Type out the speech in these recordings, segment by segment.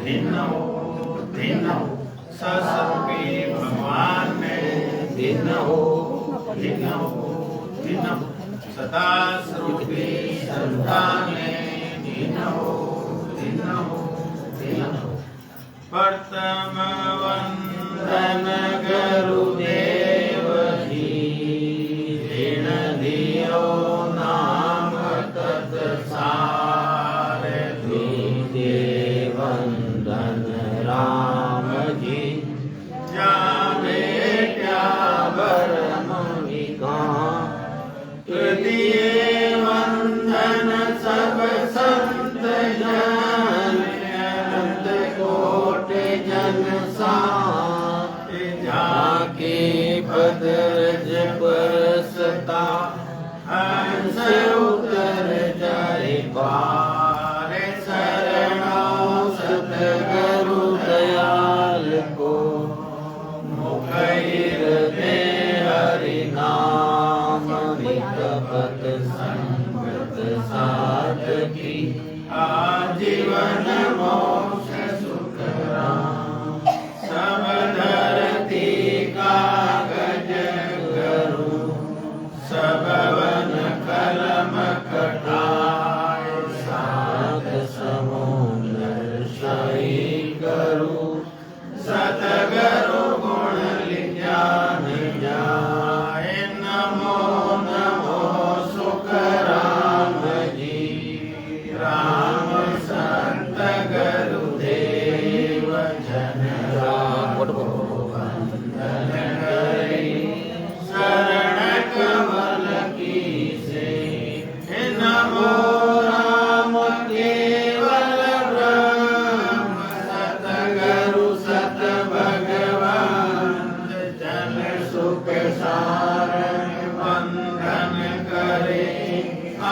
भिन्न सस्वरूपी भगवान में भिन्न सदा स्वरूपी संतान में भिन्न प्रथम वंदन गुरुदेव जी ऋण दियो नाम तत्सार द्वितीय वंदन राम जी जावे क्या बरम विकाम तृतीय वंदन सब संत जन अनंत कोट जन साथ जाके पदरज परसता हंस उतर जाए पार शरणों सतगुरु दयाल को मुख हृदय हरि नाम निकपत संगत साधकी आजीवन मोक्ष सुख राम सब धरती कागज करूं सब वन कलम कटाए सात समुद्र शाही करूं सतगुरु गुण ज्ञान जाए नमो नमो सुख राम जी राम संत गुरुदेव जन राम वंदन करे शरण कमल की से नमो राम केवल ब्रह्म सतगुरु सत भगवान जन सुख सारण बंधन करे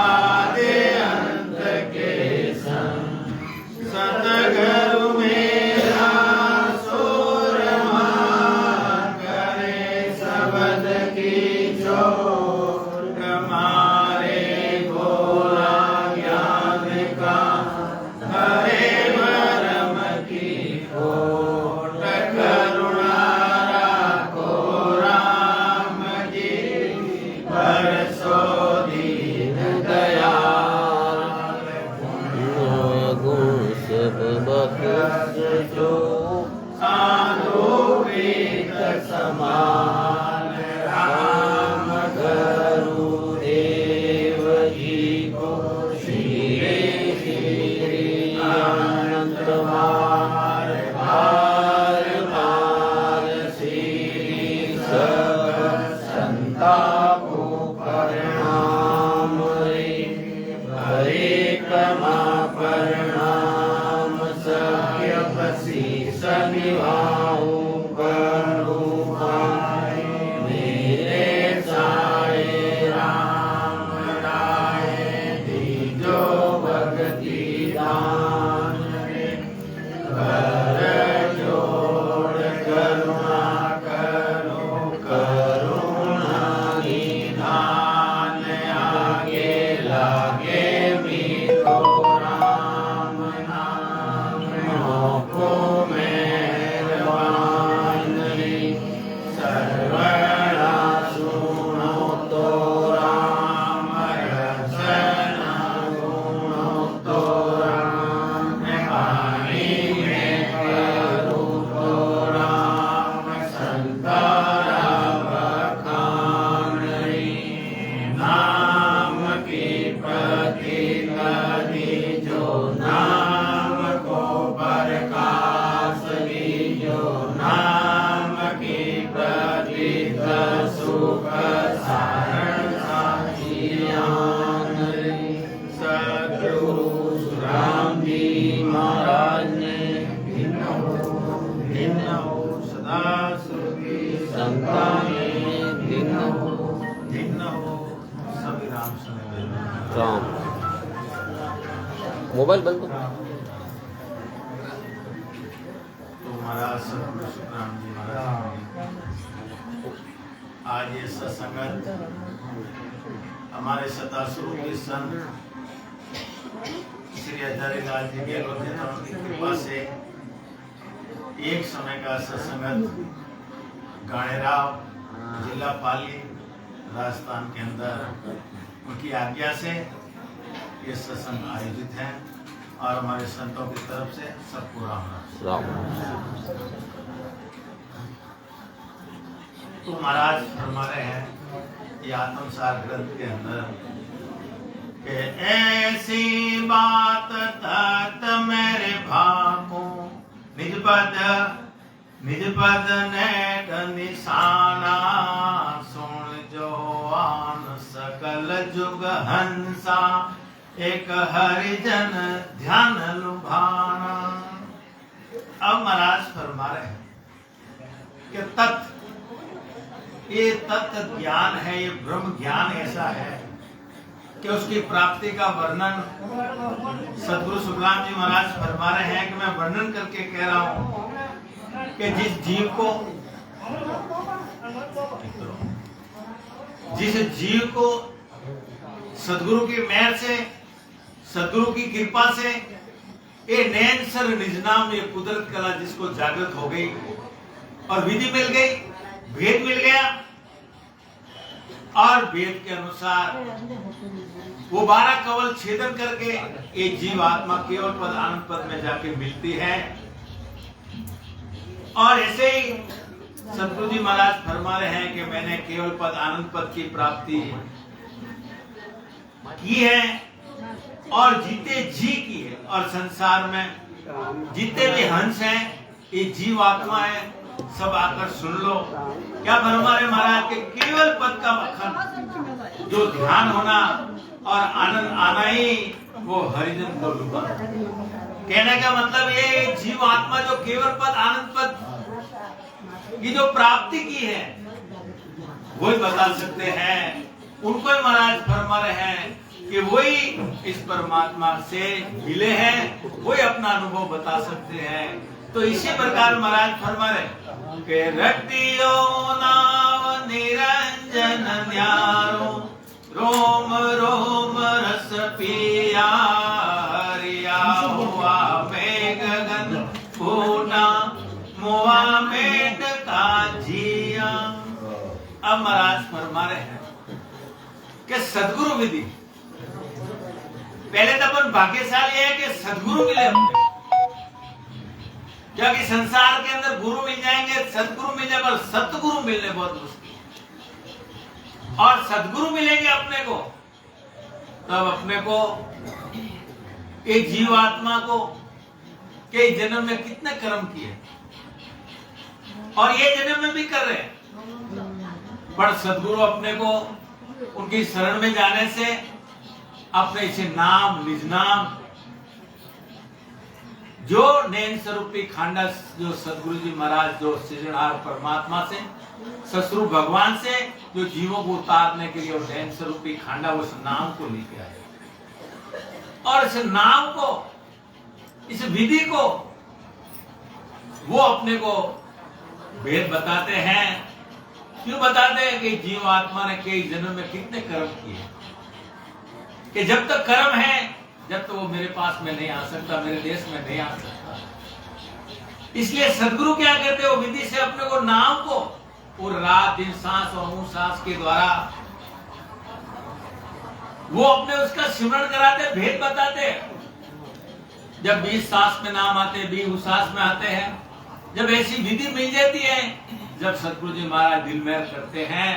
आदि अंत के संग सतगुरु मेरा सोर मान करे शब्द की चोर हमारे भोला ज्ञान का हरे परम की खोट करुणा राखो राम जी बरसो दीन दयाल गुण सब बख्श जो साधु प्रीत समान राम गुरुदेव जी को श्री अनंत बार बार बार श्री सब संता को प्रणाम हरे कमा प्रणाम सत्य पसी सनिभाओ करो पाए मेरे साए राम राय दीजो भक्ति दान कर जोड़ करुणा करो करुणा निधान आगे लागे मीठो राम नाम को मेहरबान सर्वदा सुनो तो राम रसना गुणो तो राम वाणी में करो तो राम संतारा बखान नाम की प्रतिता दीजो नाम को प्रकाश दीजो नाम की प्रतिता सुख सारण साचियान सद्गुरु राम जी महाराज ने भिन्न हो सदा सुखी संतान भिन्न हो सभी राम सुने राम मोबाइल बंद तो महाराज सतगुरु सुखराम जी महाराज आज ये सत्संगत हमारे सतासुर के संत श्री हजारीलाल जी के कृपा से एक समय का सत्संग गाणेराव जिला पाली राजस्थान के अंदर उनकी आज्ञा से ये सत्संग आयोजित है और हमारे संतों की तरफ से सब पूरा होना। तो महाराज फरमा रहे हैं ये आत्मसार ग्रंथ के अंदर कि ऐसी बात तत् मेरे भाको निज पद नेक निशाना सुन जो आन सकल जुग हंसा एक हरिजन ध्यान लुभाना। अब महाराज फरमा रहे हैं कि ये तत्व ज्ञान है, ये ब्रह्म ज्ञान ऐसा है कि उसकी प्राप्ति का वर्णन सदगुरु सुखराम जी महाराज फरमा रहे हैं कि मैं वर्णन करके कह रहा हूं कि जिस जीव को सदगुरु की मेहर से, सदगुरु की कृपा से ये नैन सर निज नाम, ये कुदरत कला जिसको जागृत हो गई और विधि मिल गई, भेद मिल गया और वेद के अनुसार वो 12 कवल छेदन करके एक जीव आत्मा केवल पद आनंद पद में जाके मिलती है। और ऐसे ही सतगुरु जी महाराज फरमा रहे हैं कि मैंने केवल पद आनंद पद की प्राप्ति की है और जीते जी की है। और संसार में जितने भी हंस हैं ये जीव आत्मा है, सब आकर सुन लो क्या फरमा रहे महाराज के केवल पद का मक्खन जो ध्यान होना और आनंद आना ही वो हरिजन को लुभा। कहने का मतलब ये जीव आत्मा जो केवल पद आनंद पद की जो प्राप्ति की है वही बता सकते हैं। उनको ही महाराज फरमा रहे हैं कि वही इस परमात्मा से मिले हैं, वही अपना अनुभव बता सकते हैं। तो इसी प्रकार महाराज फरमा रहे कि रटियो नाव निरंजन न्यारो रोम रोम रस पिया हरिया हुआ में गगन पूना मुआ मेट का जिया। अब महाराज फरमा रहे हैं कि सदगुरु विधि, पहले तो अपन भाग्यशाली है कि सदगुरु मिले हमको, क्योंकि संसार के अंदर गुरु मिल जाएंगे, सदगुरु मिल जाए, पर सतगुरु मिलने बहुत मुश्किल। और सदगुरु मिलेंगे अपने को तब अपने को एक जीव आत्मा को कई जन्म में कितने कर्म किए और ये जन्म में भी कर रहे हैं, पर सदगुरु अपने को उनकी शरण में जाने से अपने इसे नाम निज नाम जो नैन स्वरूपी खांडा जो सदगुरु जी महाराज जो सृजनहार परमात्मा से ससुरु भगवान से जो जीवों को उतारने के लिए नैन स्वरूपी खांडा उस नाम को लेके आए और इस नाम को, इस विधि को वो अपने को वेद बताते हैं। क्यों बताते हैं कि जीव आत्मा ने कई जन्म में कितने कर्म किए कि जब तक कर्म है जब तक वो मेरे पास में नहीं आ सकता, मेरे देश में नहीं आ सकता। इसलिए सदगुरु क्या कहते हैं, वो विधि से अपने को नाम को और रात दिन सांस और मुंह सांस के द्वारा वो अपने उसका सिमरण कराते, भेद बताते। जब 20 सांस में नाम आते, 20 सांस में आते हैं, जब ऐसी विधि मिल जाती है, जब सतगुरु जी महाराज दिल में करते हैं,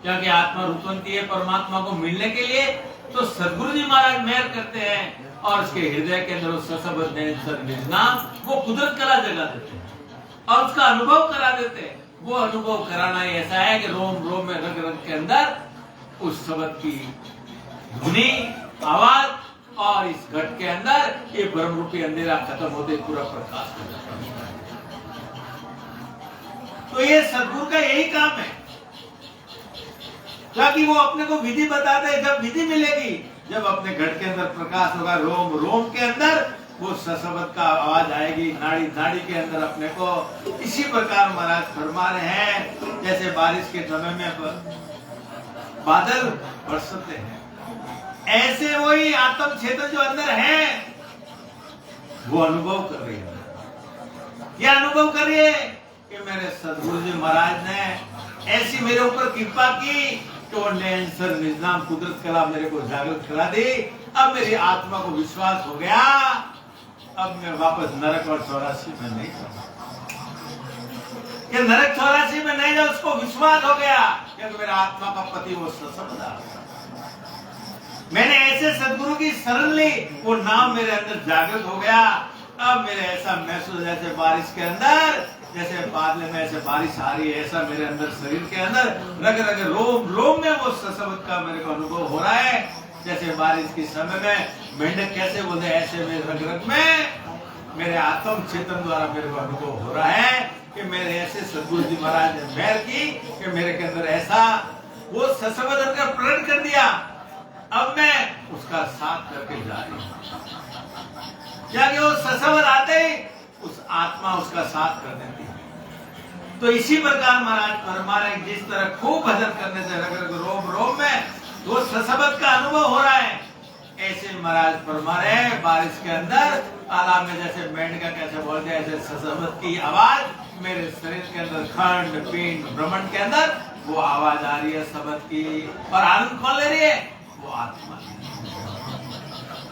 क्योंकि आत्मा रूपवंती है परमात्मा को मिलने के लिए, तो सतगुरु जी महाराज मेहर करते हैं और उसके हृदय के अंदर नाम वो कुदरत कला जगा देते हैं और उसका अनुभव करा देते हैं। वो अनुभव कराना ऐसा है कि रोम रोम में रग रग के अंदर उस शब्द की ध्वनि आवाज और इस घट के अंदर ये ब्रह्म रूपी अंधेरा खत्म होते पूरा प्रकाश हो जाता है। तो ये सदगुरु का यही काम है, ताकि वो अपने को विधि बताते हैं। जब विधि मिलेगी, जब अपने घट के अंदर प्रकाश होगा, रोम रोम के अंदर वो सशब्द का आवाज आएगी, नाड़ी नाड़ी के अंदर अपने को। इसी प्रकार महाराज फरमा रहे हैं जैसे बारिश के समय में बादल बरसते हैं, ऐसे वही आत्म क्षेत्र जो अंदर है वो अनुभव कर रही है। क्या अनुभव कर रही है कि मेरे सदगुरु जी महाराज ने ऐसी मेरे ऊपर कृपा की कि वो नेंसर निजाम कुदरत कला मेरे को जागृत करा दी। अब मेरी आत्मा को विश्वास हो गया, अब मैं वापस नरक और 84 में नहीं जाऊंगा। कि नरक 84 में नहीं जाऊं, उसको विश्वास हो गया क्योंकि मेरा आत्मा का पति वो ससबदा। मैंने ऐसे सदगुरु की शरण ली, वो नाम मेरे अंदर जागृत हो गया। अब मेरे ऐसा महसूस जैसे बारिश के अंदर, जैसे बादल में ऐसे बारिश आ रही है, ऐसा मेरे अंदर शरीर के अंदर रग रग रोम रोम में वो ससबद का मेरे को अनुभव हो रहा है। जैसे बारिश के समय में मेंढक कैसे बोलते, ऐसे मेरे रग रग में मेरे आत्म चेतन द्वारा मेरे को अनुभव हो रहा है कि मेरे ऐसे सदगुरु जी महाराज ने मेहर की कि मेरे के अंदर ऐसा वो ससबद का प्रण कर दिया। अब मैं उसका साथ करके जा रही हूँ। क्या कि वो ससबद आते ही उस आत्मा उसका साथ कर देती है। तो इसी प्रकार महाराज फरमा रहे, जिस तरह खूब भजन करने से रग रग रोम रोम में वो ससबद का अनुभव हो रहा है, ऐसे महाराज फरमा रहे बारिश के अंदर तालाब में जैसे मेंढका कैसे बोलते हैं, ऐसे ससबद की आवाज मेरे शरीर के अंदर खंड पिंड ब्रह्मांड के अंदर वो आवाज आ रही है सबद की। और आनंद कौन ले रही है? वो आत्मा।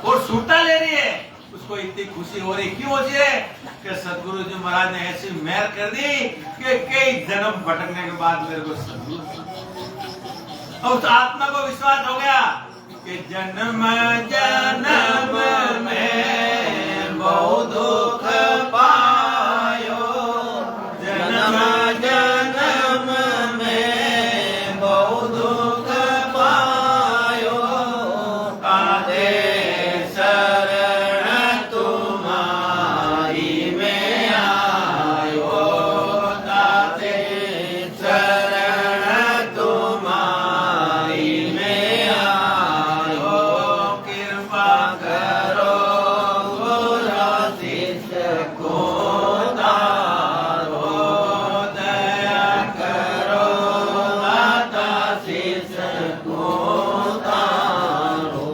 और सूटा ले रही है, उसको इतनी खुशी हो रही। क्यों हो रही है? कि सदगुरु जी महाराज ने ऐसी मेहर कर दी कि कई जन्म भटकने के बाद मेरे को सदगुरु, और उस आत्मा को विश्वास हो गया कि जन्म जन्म में बहु दुख पायो, जन्म जन्म में बहु दुख पायो, आदे शरण तुम्हारी में आयो, ताते शरण तुम्हारी में आयो, कृपा करो शिष्य को तारो, दया करो दाता शिष्य को तारो।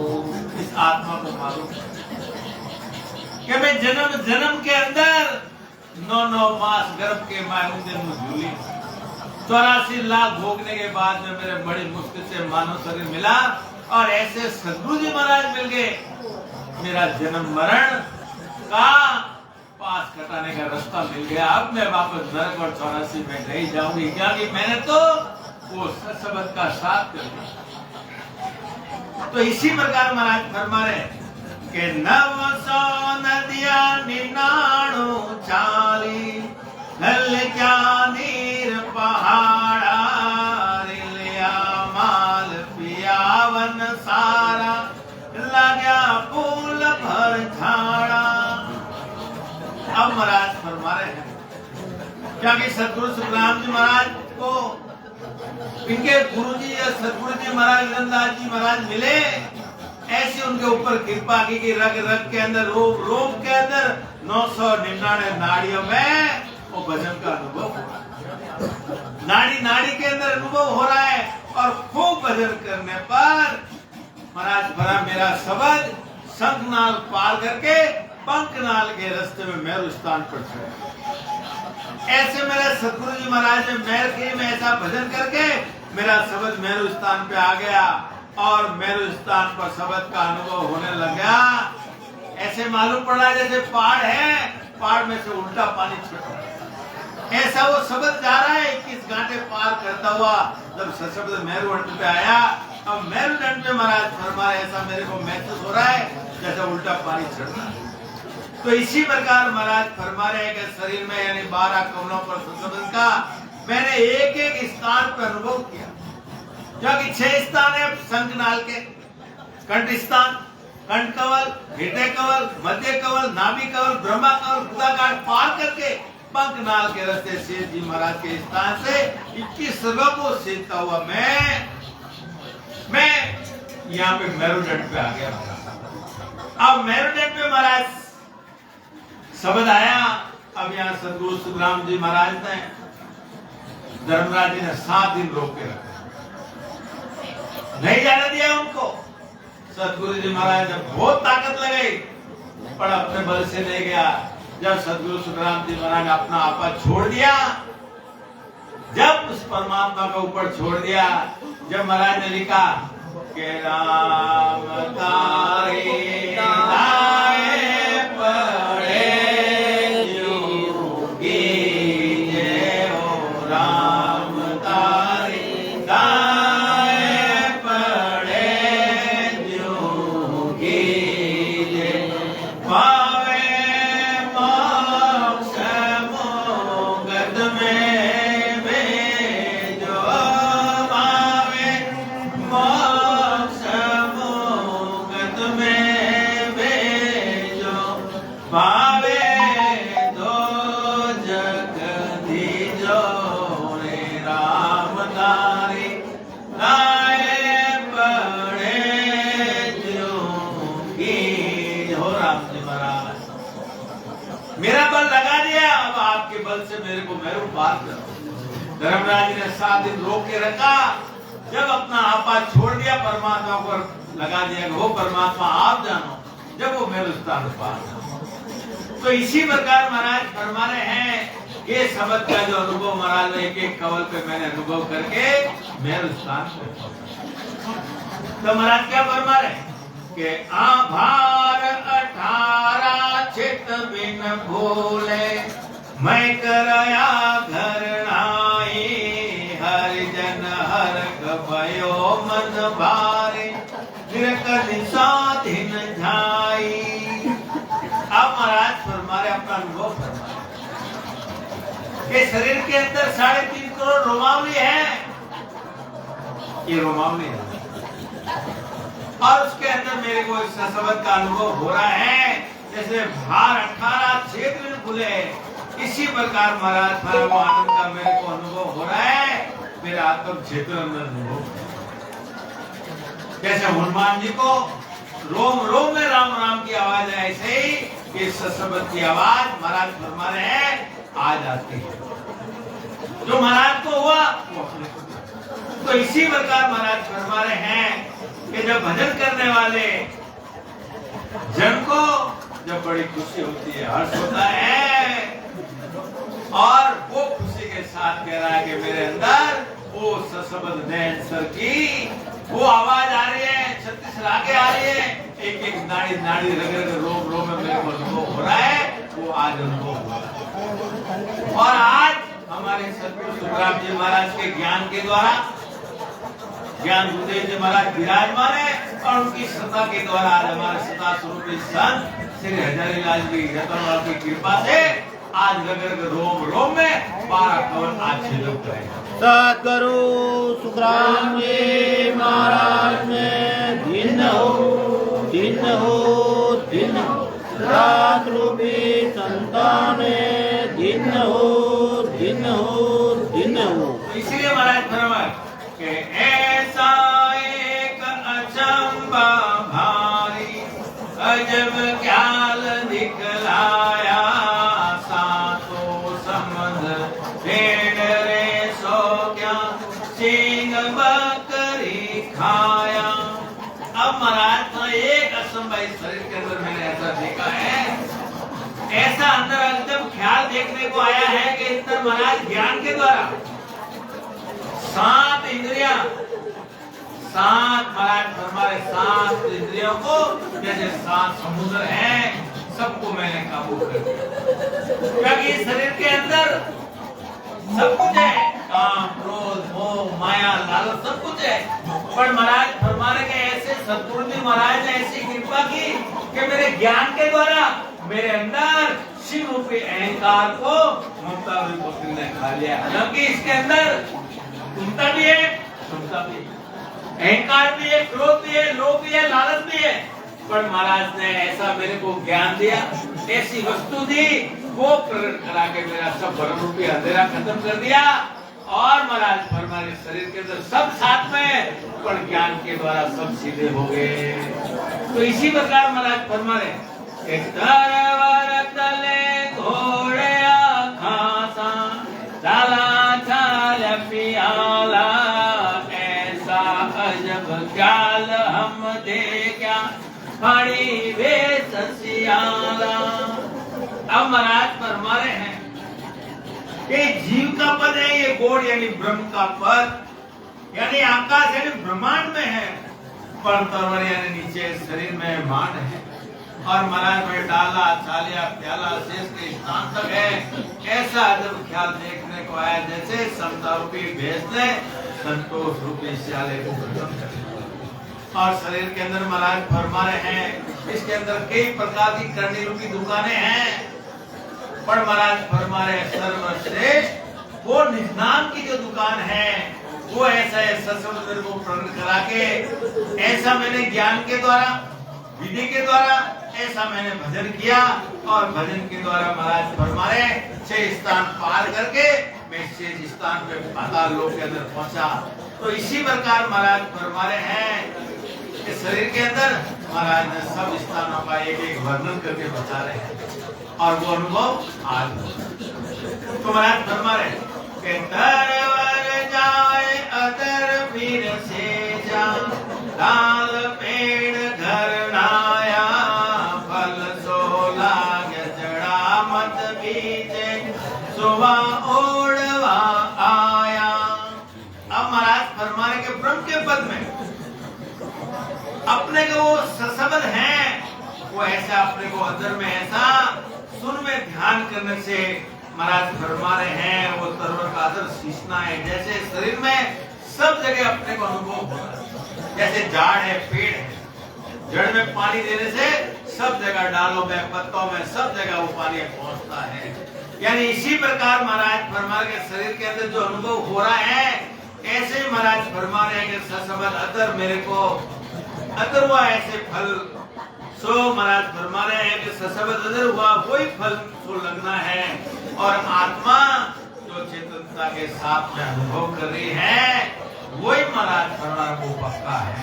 इस आत्मा को मालूम कि मैं जन्म जन्म के अंदर 9 मास गर्भ के मायने में झूली, 84 लाख भोगने के बाद में मेरे बड़ी मुश्किल से मानव शरीर मिला और ऐसे सदगुरु जी महाराज मिल गए। मेरा जन्म मरण का पास कटाने का रास्ता मिल गया। अब मैं वापस नरक और 84 में नहीं जाऊंगी, क्योंकि मैंने तो वो ससबद का साथ कर दिया। तो इसी प्रकार महाराज फरमा रहे कि 900 नदियां निनाणु चाली, नल क्या नीर पहाड़ा, रिलिया माल पियावन सारा, लग्या फूल भर झाड़ा। अब महाराज फरमा रहे हैं क्योंकि सदगुरु सुखराम जी महाराज को इनके गुरुजी या सदगुरु जी महाराज विरंदास जी महाराज मिले, ऐसे उनके ऊपर कृपा की कि रग रग के अंदर रोम रोम के अंदर 999 नाड़ियों में वो भजन का अनुभव हो रहा है। नाड़ी नाड़ी के अंदर अनुभव हो रहा है और खूब भजन करने पर महाराज भरा मेरा शब्द शंखनाल पार करके पंखनाल के रास्ते में मेरू स्थान पर चढ़ा। ऐसे मेरे सदगुरु जी महाराज ने मेहर की, मैं ऐसा भजन करके मेरा शब्द मेरू स्थान पे आ गया और मेरू स्थान पर शब्द का अनुभव होने लगा। ऐसे मालूम पड़ रहा है जैसे पहाड़ है, पहाड़ में से उल्टा पानी छिड़ रहा है। ऐसा वो शब्द जा रहा है 21 घंटे पार करता हुआ जब शब्द मेरुदंड पे आया। अब मेरुदंड पे महाराज फरमा ऐसा मेरे को महसूस हो रहा है जैसे उल्टा पानी छिड़ रहा है। तो इसी प्रकार महाराज फरमा रहे हैं कि शरीर में यानी 12 कमलों पर शब्द का मैंने एक एक स्थान पर अनुभव किया, क्योंकि 6 स्थान है शंखनाल के, कंठ स्थान, कंठ कवल, हृदय कवल, मध्य कवल, नाभि कवल, ब्रह्मा कवल, गुदाकांड पार करके पंखनाल के रास्ते शेष जी महाराज के स्थान से 21 सर्गों को सीखता हुआ मैं यहाँ पे मेरुदंड पे आ गया। अब मेरुदंड पे महाराज शब्द आया। अब यहाँ सदगुरु सुखराम जी महाराज ने धर्मराज जी ने 7 दिन रोक के रखा, नहीं जाने दिया उनको। सदगुरु जी महाराज ने बहुत ताकत लगाई पर अपने बल से नहीं गया। जब सदगुरु सुखराम जी महाराज ने अपना आपा छोड़ दिया, जब उस परमात्मा के ऊपर छोड़ दिया, जब महाराज ने लिखा कि राम तारे लाए पड़े जोगी, जय हो राम तारे लाए पड़े जोगी, जय पावे मोक्ष मोगद में मेरा बल लगा दिया, अब आपके बल से मेरे को मैं पार करो। धर्मराज ने 7 दिन रोक के रखा, जब अपना आपा छोड़ दिया, परमात्मा को लगा दिया, वो परमात्मा आप जानो, जब वो मेरे स्थान पार। तो इसी प्रकार महाराज फरमा रहे हैं, ये शब्द का जो अनुभव महाराज ने एक एक कवल पे मैंने अनुभव करके मेरे स्थान पे। तो महाराज क्या फरमा रहे कि आभार 18 चित बिन भूले, मैं करया घर नाई, हर जन हर भयो मन भारे, निसाधीन झाई। अब महाराज फरमा रहे, अपना अनुभव फरमा कि शरीर के अंदर 3.5 करोड़ रोमावली है, ये रोमावली है, और उसके अंदर मेरे को इस शब्द का अनुभव हो रहा है, जैसे भार 18 क्षेत्र में खुले। इसी प्रकार महाराज आनंद का मेरे को अनुभव हो रहा है, मेरा आत्म क्षेत्र अंदर अनुभव। जैसे हनुमान जी को रोम रोम में राम राम की आवाज है, ऐसे ही इस शब्द की आवाज महाराज फरमा रहे हैं आ जाती है। जो महाराज को हुआ वो अपने को। तो इसी प्रकार महाराज फरमा रहे हैं कि जब भजन करने वाले जन को जब बड़ी खुशी होती है, हर्ष होता है, और वो खुशी के साथ कह रहा है कि मेरे अंदर वो सशब्द नैन सर की वो आवाज आ रही है, 36 रागे आ रही है, एक एक नाड़ी नाड़ी रगड़ रोम रोम में मेरे को अनुभव हो रहा है, वो आज अनुभव हो रहा है। और आज हमारे सतगुरु सुखराम जी महाराज के ज्ञान के द्वारा, ज्ञान गुरुदेव जी महाराज विराजमान है, और उनकी सत्ता के द्वारा आज हमारे सत्ता स्वरूपी संत श्री हजारी लाल जी रतनलाल की कृपा से आज नगर रोम रोम में 12 कवल आज छिलक रहे। सतगुरु सुखराम जी महाराज ने दिन हो रात रूपी संतान दिन हो। इसलिए महाराज फरमाए कि ऐसा एक अचंबा भारी, अजब ख्याल दिखलाया, सातों समझ भेड़ रे सो क्या, सिंह बकरी खाया। अब महाराज तो एक असंभव शरीर के अंदर मैंने ऐसा देखा है, ऐसा अंदर एकदम ख्याल देखने को आया है कि इधर महाराज ज्ञान के द्वारा 7 इंद्रियां, 7 महाराज हमारे 7 इंद्रियों को जैसे 7 समुद्र हैं, सबको मैंने काबू कर दिया। क्योंकि शरीर के अंदर सब कुछ है, काम क्रोध मोह माया लालच सब कुछ है, पर महाराज फरमाने के ऐसे सतगुरु जी महाराज ने ऐसी कृपा की कि मेरे ज्ञान के द्वारा मेरे अंदर शिव रूपी अहंकार को ममता रूपी बकरी ने खा लिया। हालांकि इसके अंदर ममता भी है, क्षमता भी है, अहंकार भी है, क्रोध भी है, लोभ भी है, लालच भी है, पर महाराज ने ऐसा मेरे को ज्ञान दिया, ऐसी वस्तु दी, वो प्रकट करा के मेरा सब भ्रम रूपी अंधेरा खत्म कर दिया। और महाराज हमारे शरीर के अंदर सब साथ में, पर ज्ञान के द्वारा सब सीधे हो गए। तो इसी प्रकार महाराज फरमा रहे, एक तरवर तले घोड़े खासा, लाला चाल पियाला, ऐसा अजब ख्याल हम देखा, खड़ी वे ससिया अब महाराज फरमा रहे हैं कि जीव का पद है ये गोड़ यानी ब्रह्म का पद यानी आकाश यानी ब्रह्मांड में है, पर तरवर यानी नीचे शरीर में मान है, और महाराज में डाला चालिया प्याला शेष के स्थान तक है। ऐसा अजब ख्याल देखने को आया जैसे समता रूपी भैंस ने संतोष रूपी श्याले को खत्म कर दिया। और शरीर के अंदर महाराज फरमा रहे हैं इसके अंदर कई प्रकार की करनी रूपी दुकानें हैं, पर महाराज फरमा रहे सर्वश्रेष्ठ वो निज नाम की जो दुकान है वो ऐसा है सत्संग को प्रकट करा के, ऐसा मैंने ज्ञान के द्वारा विधि के द्वारा ऐसा मैंने भजन किया, और भजन के द्वारा महाराज फरमा रहे 6 स्थान पार करके मैं 6 स्थान पे पाताल लोक के अंदर पहुंचा। तो इसी प्रकार महाराज फरमा रहे हैं कि शरीर के अंदर महाराज ने सब स्थानों का एक एक वर्णन करके बता रहे हैं, और वो अनुभव आज तो महाराज फरमा रहे कि तरवर जाए अदर फिर से जा, लाल पेड़ घर नाया फल सोला जड़ा मत बीजे सुबह ओढ़वा आया। अब महाराज फरमा रहे कि ब्रह्म के पद में अपने को वो सशब्द हैं, वो ऐसा अपने को अदर में ऐसा सुन में ध्यान करने से महाराज फरमा रहे हैं वो तरवर का अदर सींचना है, जैसे शरीर में सब जगह अपने को अनुभव हो रहा है। जैसे झाड़ है पेड़ है, जड़ में पानी देने से सब जगह डालों में पत्तों में सब जगह वो पानी पहुंचता है। यानी इसी प्रकार महाराज फरमा के शरीर के अंदर जो अनुभव हो रहा है ऐसे महाराज फरमा रहे हैं कि सशब्द अदर मेरे को अदर हुआ ऐसे फल सो महाराज फरमा रहे हैं कि सशब्द अदर हुआ वही फल सो लगना है, और आत्मा जो चेतनता के साथ में अनुभव कर रही है वही महाराज फरमा वो पक्का है।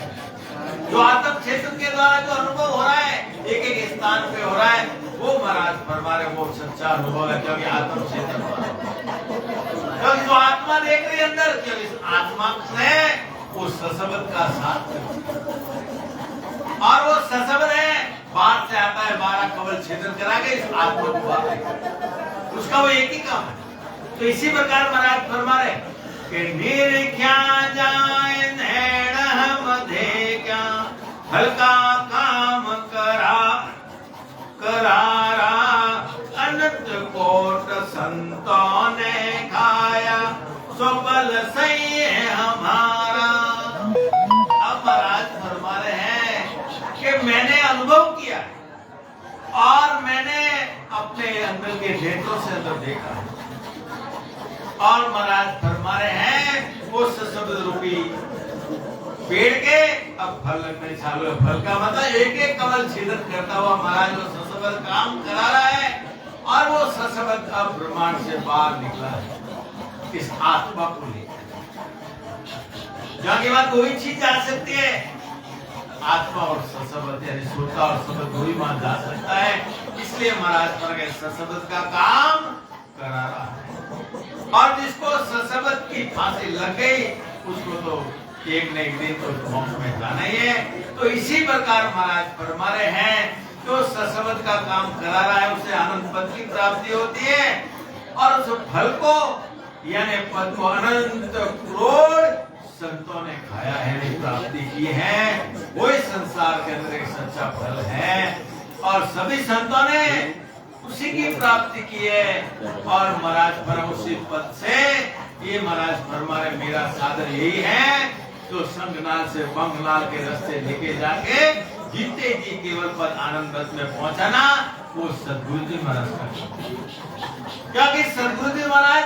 जो आत्म चेतन के द्वारा जो अनुभव हो रहा है एक एक स्थान पे हो रहा है वो महाराज फरमा रहे वो सच्चा अनुभव है, क्योंकि आत्म चेतन क्योंकि जो आत्मा देख रही है अंदर, क्योंकि इस आत्मा ने वो सशब्द का साथ और वो सशब्द है बाहर से आता है 12 कवल छेदन करा के इस आत्मा को बाहर, उसका वो एक ही काम है। तो इसी प्रकार महाराज फरमा रहे कि निरख्या जाए नैण मधे क्या हल्का काम करारा अनंत कोट संतों ने खाया सो बल सही है हमारा। अब महाराज फरमा रहे हैं कि मैंने अनुभव किया और मैंने अपने अंदर के नेत्रों से अंदर देखा, और महाराज फरमा रहे हैं वो सशब्द रूपी पेड़ के अब फल लगने चालू है। फल का मतलब एक एक कमल छेदन करता हुआ महाराज वो सशब्द काम करा रहा है, और वो सशब्द अब ब्रह्मांड से बाहर निकला है इस आत्मा को लेकर। जहाँ की बात वही चीज जा सकती है, आत्मा और सशब्द यानी श्रोता और शब्द वही मान जा सकता है, इसलिए महाराज पर गए सशब्द का काम करा रहा है, और जिसको सशब्द की फांसी लग गई उसको तो एक न एक दिन तो मोक्ष में जाना ही है। तो इसी प्रकार महाराज फरमा रहे हैं जो सशब्द का काम करा रहा है उसे आनंद पद की प्राप्ति होती है, और उस फल को यानी पद को अनंत करोड़ संतों ने खाया है प्राप्ति की है, वही संसार के अंदर एक सच्चा फल है, और सभी संतों ने उसी की प्राप्ति की है। और महाराज फरमा उसी पद से ये महाराज फरमा रहे मेरा साधन यही है जो संगनाल से बंगलाल के रास्ते लेके जाके जीते जी केवल पद आनंद रस में पहुंचाना, वो सदगुरु जी महाराज का, क्योंकि सदगुरु जी महाराज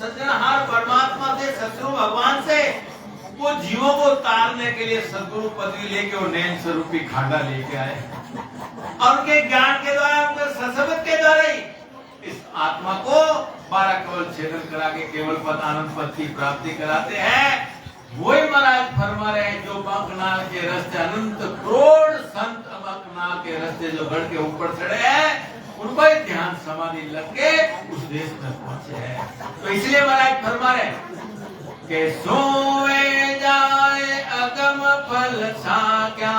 सज्जनहार परमात्मा से सदगुरु भगवान से वो जीवों को तारने के लिए सदगुरु पदवी लेके वो नैन स्वरूपी खांडा लेके आए, और उनके ज्ञान के द्वारा उनके सशब्द के द्वारा ही इस आत्मा को 12 कवल छेदन करा के केवल पद आनंद पद की प्राप्ति कराते हैं। वही महाराज फरमा रहे हैं जो बंकनाल के रास्ते अनंत करोड़ संत बंकनाल के रास्ते जो गढ़ के ऊपर चढ़े हैं उनको ध्यान समाधि लग के उस देश में पहुंचे हैं। तो इसलिए महाराज फरमा रहे कि सोए जाए अगम फल सा क्या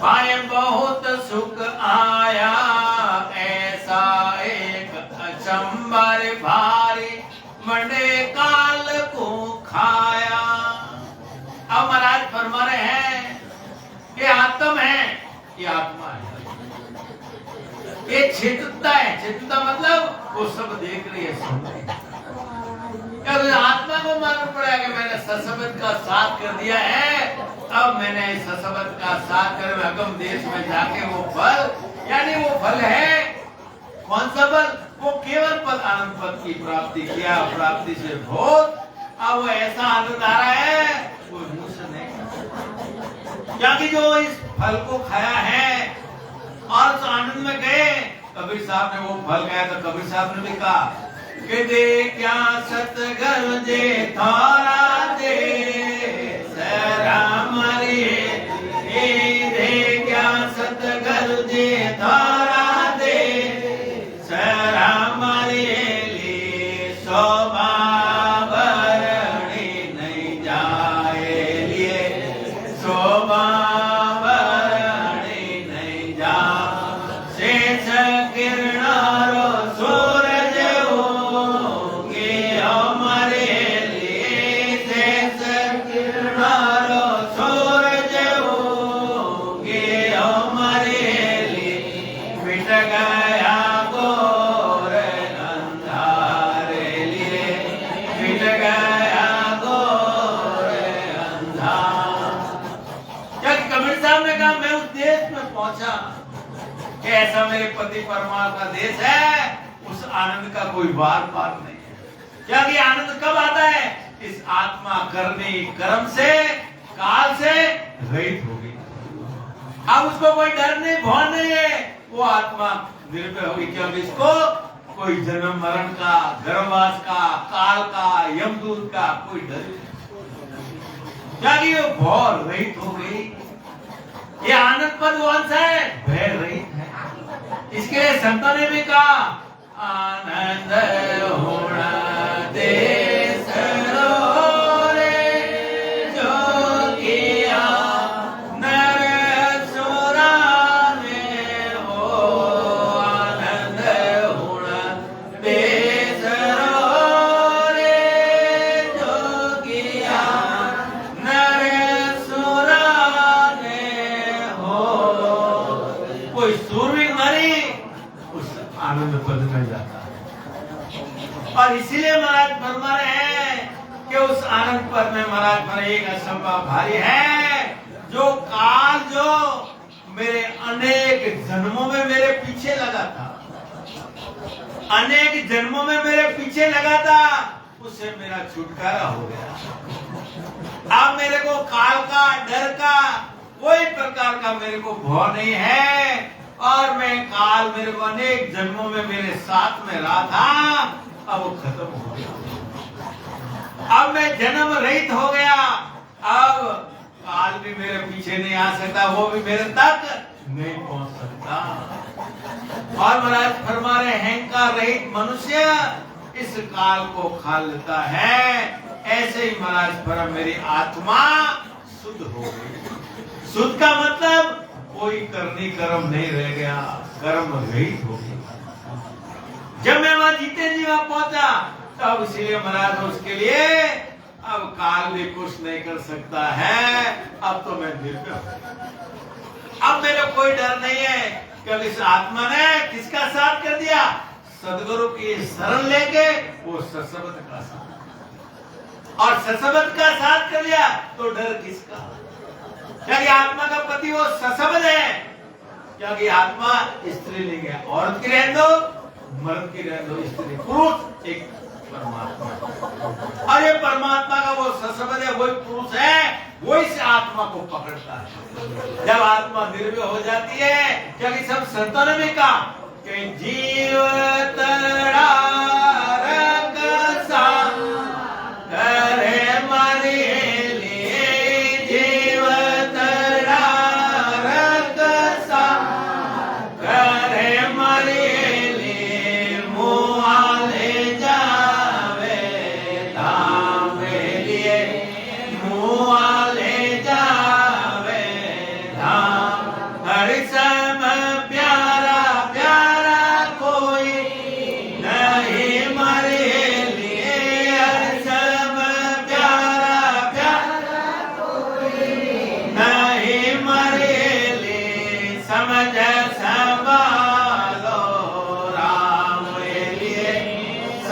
पाए बहुत सुख आया, ऐसा एक अचंबर भारी, मंडे काल को खाया। अब महाराज फरमा रहे हैं, ये आत्म है, ये आत्मा है, ये चेतनता है। चेतनता मतलब वो सब देख रही है, सुन रही है। आत्मा को मालूम पड़ा कि मैंने ससबत का साथ कर दिया है, अब मैंने ससबत का साथ कर अगम देश में जाके वो फल, यानी वो फल है कौन सा फल? वो केवल पद आनंद पद की प्राप्ति किया, प्राप्ति से बहुत। अब वो ऐसा आनंद आ रहा है वो मुंह से नहीं, क्योंकि जो इस फल को खाया है और उस आनंद में गए। कबीर साहब ने वो फल खाया तो कबीर साहब ने भी कहा कि दे क्या सतगुरु जे थारा दे राम रे, दे क्या सतगुरु जे थारा दे राम रे, शोभा भरणी नहीं जाए लिए, शोभा भरणी नहीं जा, शेष किरणारो सूरज होगे हमारे लिए, शेष किरणारो सूरज होगे हमारे लिए, मिट गया घोर अंधारे लिए, मिट गया घोर अंधार। क्या कबीर साहब ने कहा मैं उस देश में पहुंचा कि ऐसा मेरे पति परमात्मा देश है, उस आनंद का कोई बार पार नहीं है। क्या कि आनंद कब आता है? इस आत्मा करनी कर्म से, काल से रहित हो गई। अब उसको कोई डर नहीं, भौं नहीं है, वो आत्मा निर्भय होगी। क्योंकि इसको कोई जन्म मरण का, गर्भवास का, काल का, यमदूत का कोई डर नहीं, क्योंकि वो भौं रहित हो गई। ये आनंद पद कौन सा है? भय रहित है। इसके लिए संतों ने भी कहा आनंद होना देश रे, जो किया नर सुरा में हो, आनंद होना देश रे, जो किया नर सुरा में हो। कोई सूरवीर मरी उस आनंद पद में जाता है। और इसीलिए महाराज फरमा रहे हैं कि उस आनंद पद में महाराज पर एक असंभव भारी है, जो काल जो मेरे अनेक जन्मों में मेरे पीछे लगा था, अनेक जन्मों में मेरे पीछे लगा था, उससे मेरा छुटकारा हो गया। अब मेरे को काल का, डर का कोई प्रकार का मेरे को भय नहीं है। और मैं काल मेरे को अनेक जन्मों में मेरे साथ में रहा था, अब वो खत्म हो गया। अब मैं जन्म रहित हो गया। अब काल भी मेरे पीछे नहीं आ सकता, वो भी मेरे तक नहीं पहुंच सकता। और महाराज फरमा रहे अहंकार रहित मनुष्य इस काल को खा लेता है। ऐसे ही महाराज फरमा मेरी आत्मा शुद्ध हो गई। शुद्ध का मतलब कोई करनी कर्म नहीं रह गया, कर्म रहित हो गया। जब मैं वहां जीते जी वहां पहुंचा, तब इसीलिए महाराज उसके लिए अब काल भी कुछ नहीं कर सकता है। अब तो मैं निर्भय हूं, अब मेरा कोई डर नहीं है। क्योंकि इस आत्मा ने किसका साथ कर दिया? सदगुरु की शरण लेके वो ससबत का साथ, और ससबत का साथ कर लिया तो डर किसका? क्योंकि आत्मा का पति वो ससबत है। क्योंकि आत्मा स्त्रीलिंग है, औरत की रहने दो, मर्द की रहने दो, स्त्री पुरुष एक परमात्मा। और ये परमात्मा का वो ससबत है, वही पुरुष है, वही से आत्मा को पकड़ता है। जब आत्मा निर्भय हो जाती है, क्योंकि सब संतों ने भी कहा कि जीव तड़ा रगसा करे मरे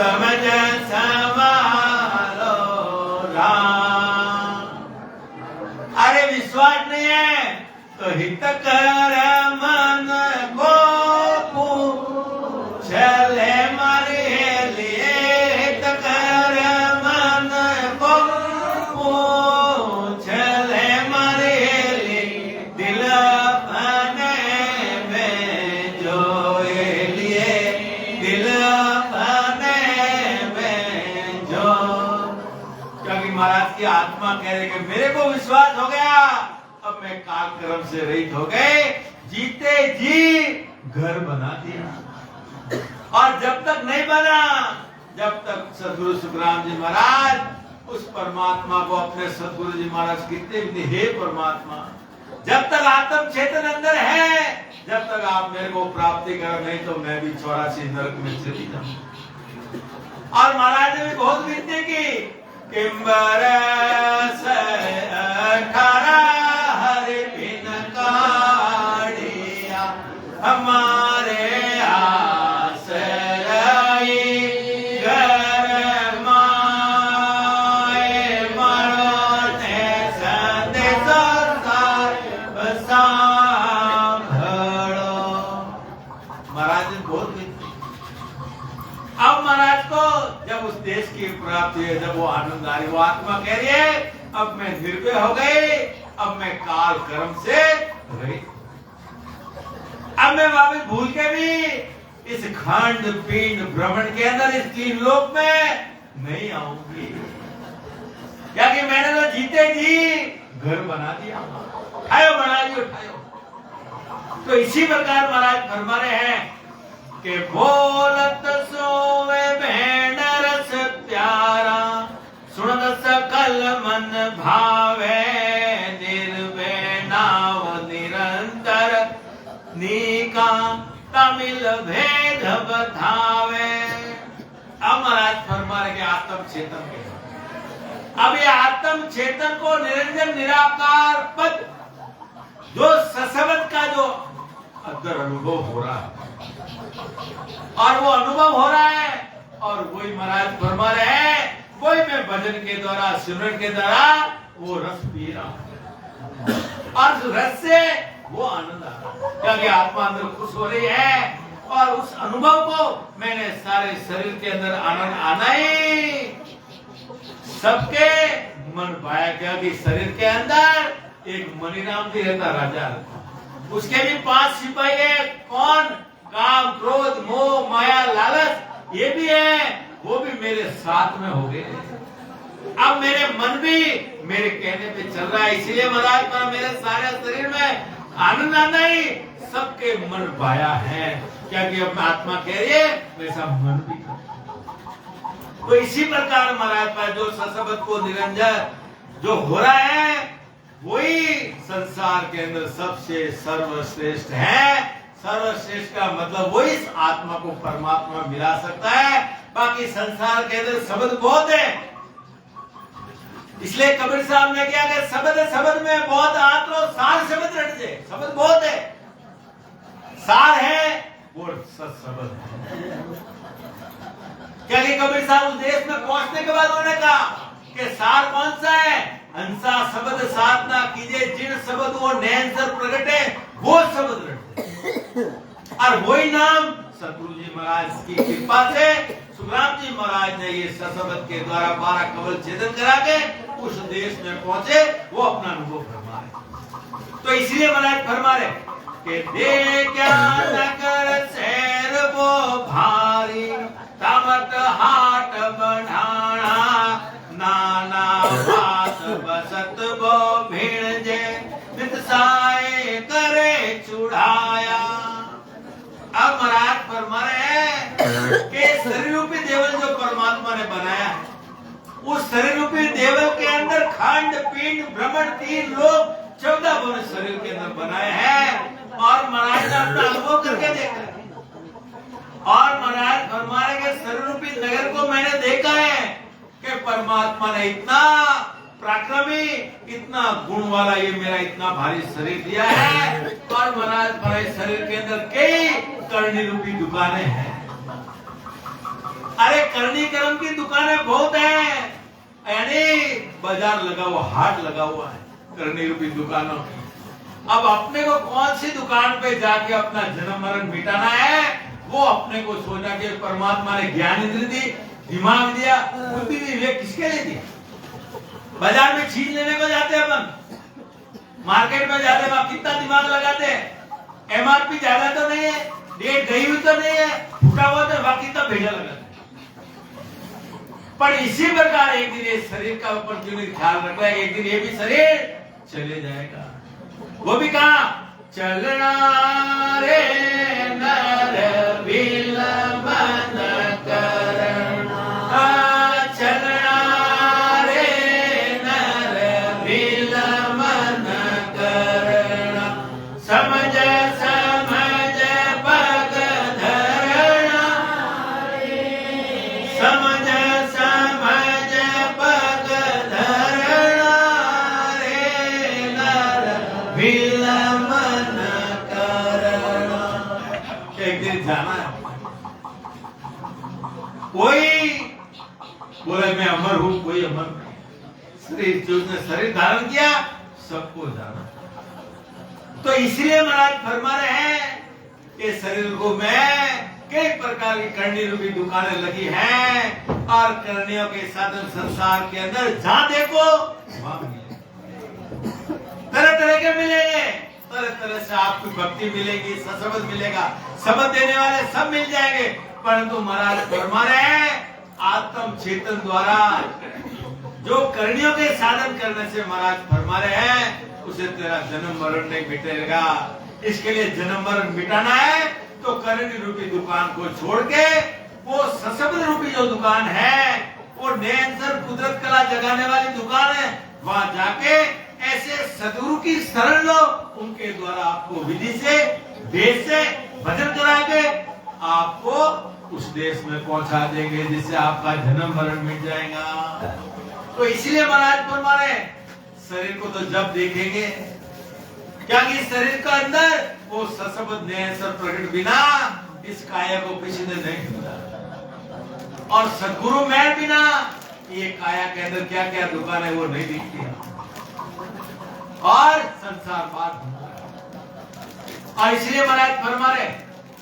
समझ संभालो राम। अरे विश्वास नहीं है तो हित कर मन को पूछले मारे लिए, हित कर मन को पूछले मारे लिए, दिल अपने में जो लिए, दिल अपने में जो। क्योंकि महाराज की आत्मा कह रही कि मेरे को विश्वास हो गया, अब मैं काल कर्म से रहित हो गए, जीते जी घर बना दिया। और जब तक नहीं बना, जब तक सदगुरु सुखराम जी महाराज उस परमात्मा को अपने सदगुरु जी महाराज कहते भी, हे परमात्मा, जब तक आत्म चेतन अंदर है, जब तक आप मेरे को प्राप्ति करो, नहीं तो मैं भी 84 नरक में चली जाऊं। और महाराज ने भी बहुत विनती की, किंबर से 18 हरि बिन काढ़िया, हमारे आश्रय घर माए, मरते संदेश सांभळो। महाराज ने बहुत विनती। अब महाराज को जब उस देश की प्राप्ति है, जब वो आनंद आ रही, वो आत्मा कह रही है अब मैं निर्भय हो गई, अब मैं काल कर्म से रहित, अब मैं वापस भूल के भी इस खंड पिंड भ्रमण के अंदर इस 3 लोक में नहीं आऊंगी, क्योंकि मैंने तो जीते जी घर बना दिया, उठायो बना लियो उठायो। तो इसी प्रकार महाराज फरमा रहे हैं कि बोलत सोवे भेण रस प्यारा, सुनत सकल मन भावे, निर्वेनाव निरंतर नीका तमिल भेद बधावे। अब महाराज फरमा रहे कि आत्म चेतन के, अब ये आत्म चेतन को निरंजन निराकार पद जो सशब्द का जो अंदर अनुभव हो रहा है, और वो अनुभव हो रहा है, और वही महाराज फरमा रहे हैं, वही मैं भजन के द्वारा सिमरन के द्वारा वो रस पी रहा हूं, और रस से वो आनंद आ रहा है, क्योंकि आत्मा अंदर खुश हो रही है, और उस अनुभव को मैंने सारे शरीर के अंदर आनंद आना ही सबके मन पाया। क्योंकि शरीर के अंदर एक मणिराम जी रहता, राजा, उसके भी 5 सिपाही है। कौन? काम, क्रोध, मोह, माया, लालच, ये भी है, वो भी मेरे साथ में हो गए। अब मेरे मन भी मेरे कहने पे चल रहा है, इसलिए महाराज पर मेरे सारे शरीर में आनंद आना ही सबके मन पाया है, क्योंकि अब आत्मा कह रही है वैसा मन भी कर। तो इसी प्रकार महाराज पर जो सशब्द को निरंजन जो हो रहा है, वही संसार के अंदर सबसे सर्वश्रेष्ठ है। सर्वश्रेष्ठ का मतलब वही इस आत्मा को परमात्मा मिला सकता है, बाकी संसार के अंदर शब्द बहुत है। इसलिए कबीर साहब ने क्या कि शब्द में बहुत आत्मा सार शब्द रट जाए, शब्द बहुत है, सार है वो सत्शब्द है। क्योंकि कबीर साहब उस देश में पहुंचने के बाद उन्होंने कहा कि सार कौन सा है? हंसा शब्द साधना कीजिए, जिन शब्द वो नैन सर प्रगटे, वो शब्द रटे। और वही नाम सतगुरु जी महाराज की कृपा से सुखराम जी महाराज ने ये सशब्द के द्वारा 12 कवल छेदन करा के उस देश में पहुंचे, वो अपना अनुभव फरमा रहे। तो इसलिए महाराज फरमा रहे कि दे क्या नगर शहर वो भारी, तामत हाट बढ़ाना, नाना बात बसत वो भीड़ जे, मितसाए करे चुढ़ाया। अब महाराज फरमा रहे हैं कि शरीर रूपी देवल जो परमात्मा ने बनाया है, उस शरीर रूपी देवल के अंदर खंड पिंड भ्रमण 3 लोक 14 भुवन शरीर के अंदर बनाए हैं, और महाराज ने अपना अनुभव करके देखा है। और महाराज फरमा रहे कि शरीर रूपी नगर को मैंने देखा है कि परमात्मा ने इतना पराक्रमी, इतना गुण वाला ये मेरा इतना भारी शरीर दिया है, और महाराज हमारे शरीर के अंदर कई करनी रूपी दुकानें हैं। अरे करनी कर्म की दुकानें बहुत है, यानी बाजार लगा हुआ, हाट लगा हुआ है करनी रूपी दुकानों की। अब अपने को कौन सी दुकान पे जाके अपना जन्म मरण मिटाना है, वो अपने को सोचा कि परमात्मा ने ज्ञान इंद्र दी, दिमाग दिया, बुद्धि दी, वे किसके लिए दी? बाजार में चीज लेने को जाते हैं अपन, मार्केट में जाते हैं, कितना दिमाग लगाते हैं, एमआरपी ज्यादा तो नहीं है, डेट गई हुई तो नहीं है, फूटा हुआ तो बाकी तो भेजा लगाते हैं। पर इसी प्रकार एक दिन ये शरीर का ऊपर क्यों नहीं ख्याल रखना है, एक दिन ये भी शरीर चले जाएगा। वो भी कहा चलना रे नर बिलमन करना, चलना रे नर बिलमन करना, समझ समझ पग धरना, समझ समझ पग धरना रे नर बिलमन करना। एक दिन जाना है, कोई बोले मैं अमर हूं, कोई अमर नहीं। शरीर जो उसने शरीर धारण किया सबको जाना। तो इसलिए महाराज फरमा रहे हैं कि शरीर को मैं कई प्रकार की करनी रूपी दुकानें लगी हैं, और करनियों के साधन संसार के अंदर जहां देखो वहां मिलेंगे, तरह तरह के मिलेंगे, तरह तरह से आपकी भक्ति मिलेगी, सशब्द मिलेगा, शब्द देने वाले सब मिल जाएंगे। परंतु महाराज फरमा रहे हैं आत्म चेतन द्वारा जो करनियों के साधन करने से महाराज फरमा रहे हैं उसे तेरा जन्म मरण नहीं मिटेगा। इसके लिए जन्म मरण मिटाना है तो करनी रूपी दुकान को छोड़ के वो सशब्द रूपी जो दुकान है, वो निरंतर कुदरत कला जगाने वाली दुकान है, वहां जाके ऐसे सदगुरु की शरण लो, उनके द्वारा आपको विधि से देश से भजन करा के आपको उस देश में पहुंचा देंगे जिससे आपका जन्म मरण मिट जाएगा। तो इसलिए महाराज फरमा रहे शरीर को तो जब देखेंगे क्या कि शरीर का अंदर वो सशब्द निरंतर प्रकट बिना इस काया को किसी ने नहीं छूता, और सदगुरु मैं बिना ये काया के अंदर क्या क्या दुकान है वो नहीं दिखती, और संसार बात। और इसलिए महाराज फरमा रहे